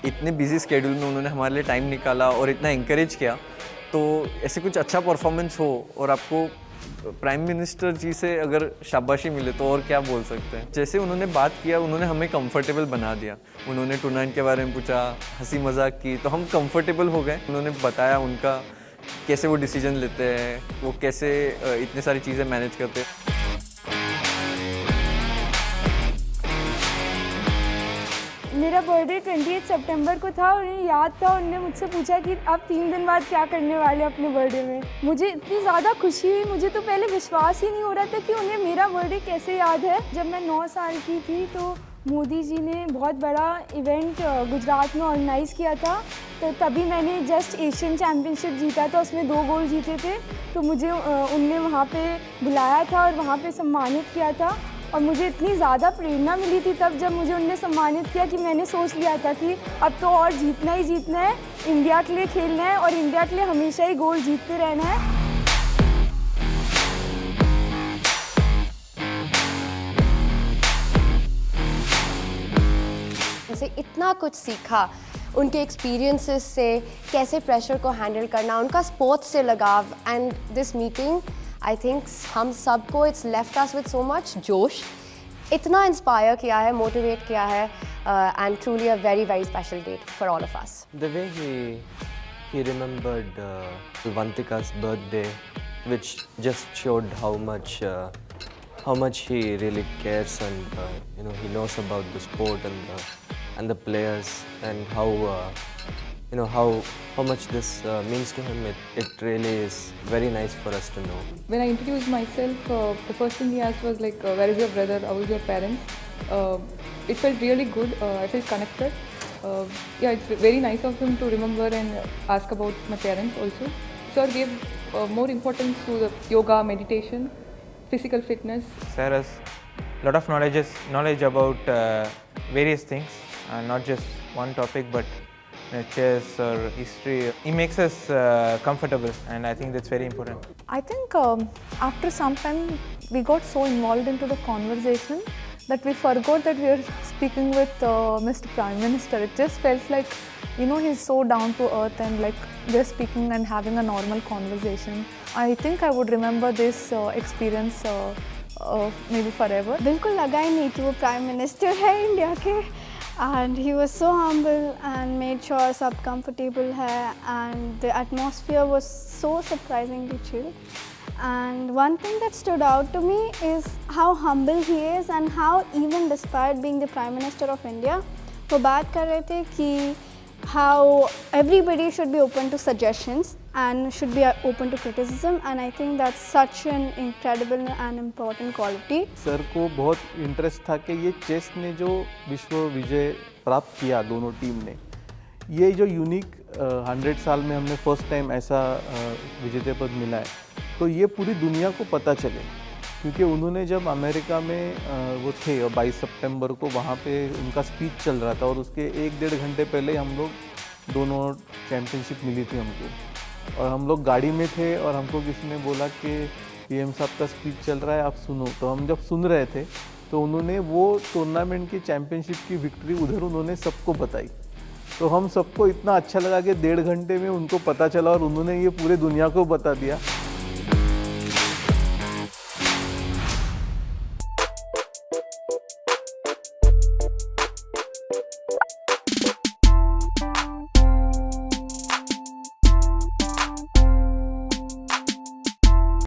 इतने busy schedule में उन्होंने हमारे लिए टाइम निकाला और इतना इंकरेज किया, तो ऐसे कुछ अच्छा परफॉर्मेंस हो और आपको प्राइम मिनिस्टर जी से अगर शाबाशी मिले तो और क्या बोल सकते हैं। जैसे उन्होंने बात किया, उन्होंने हमें कंफर्टेबल बना दिया। उन्होंने टूर्नामेंट के बारे में पूछा, हंसी मजाक की, तो हम कंफर्टेबल हो गए। उन्होंने बताया उनका कैसे वो डिसीजन लेते हैं, वो कैसे इतने सारी चीज़ें मैनेज करते हैं। मेरा बर्थडे 28 सितंबर को था और उन्हें याद था। उन्होंने मुझसे पूछा कि आप 3 दिन बाद क्या करने वाले अपने बर्थडे में। मुझे इतनी ज़्यादा खुशी हुई, मुझे तो पहले विश्वास ही नहीं हो रहा था कि उन्हें मेरा बर्थडे कैसे याद है। जब मैं 9 साल की थी तो मोदी जी ने बहुत बड़ा इवेंट गुजरात में ऑर्गेनाइज़ किया था, तो तभी मैंने जस्ट एशियन चैम्पियनशिप जीता था, उसमें 2 गोल्ड जीते थे। तो मुझे उनने वहाँ पे बुलाया था और वहाँ पे सम्मानित किया था और मुझे इतनी ज़्यादा प्रेरणा मिली थी तब जब मुझे उनने सम्मानित किया कि मैंने सोच लिया था कि अब तो और जीतना ही जीतना है, इंडिया के लिए खेलना है और इंडिया के लिए हमेशा ही गोल्ड जीतते रहना है। से इतना कुछ सीखा उनके एक्सपीरियंसेस से, कैसे प्रेशर को हैंडल करना, उनका स्पोर्ट्स से लगाव। And this meeting I think हम सबको it's left us with so much जोश, इतना इंस्पायर किया है, मोटिवेट किया है, and truly a very very special date for all of us. The way he remembered Vantika's birthday, which just showed how much he really cares, and he knows about the sport and the players, and how much this means to him. It really is very nice for us to know. When I introduced myself, the first thing he asked was like, where is your brother, how is your parents? It felt really good, I felt connected. Yeah, it's very nice of him to remember and ask about my parents also. Sir gave more importance to the yoga, meditation, physical fitness. Sir has a lot of knowledge about various things, not just one topic, but chess or history. He makes us comfortable, and I think that's very important. I think after some time we got so involved into the conversation that we forgot that we were speaking with Mr. Prime Minister. It just felt like, he's so down to earth and like just speaking and having a normal conversation. I think I would remember this experience maybe forever. बिल्कुल लगा ही नहीं कि वो prime minister है India के। And he was so humble and made sure सब comfortable है, and the atmosphere was so surprisingly chill. And one thing that stood out to me is how humble he is and how even despite being the Prime Minister of India, वो बात कर रहे थे कि how everybody should be open to suggestions and should be open to criticism, and I think that's such an incredible and important quality. Sir को बहुत interest था कि ये चेस ने जो विश्व विजय प्राप्त किया दोनों टीम ने, ये जो यूनिक 100 साल में हमने फर्स्ट टाइम ऐसा विजेता पद मिला है, तो ये पूरी दुनिया को पता चले। क्योंकि उन्होंने जब अमेरिका में वो थे और 22 सितंबर को वहाँ पे उनका स्पीच चल रहा था और उसके 1-1.5 घंटे पहले हम लोग दोनों चैम्पियनशिप मिली थी हमको, और हम लोग गाड़ी में थे और हमको किसी ने बोला कि पीएम साहब का स्पीच चल रहा है, आप सुनो। तो हम जब सुन रहे थे तो उन्होंने वो टूर्नामेंट की चैम्पियनशिप की विक्ट्री उधर उन्होंने सबको बताई। तो हम सबको इतना अच्छा लगा कि 1.5 घंटे में उनको पता चला और उन्होंने ये पूरे दुनिया को बता दिया।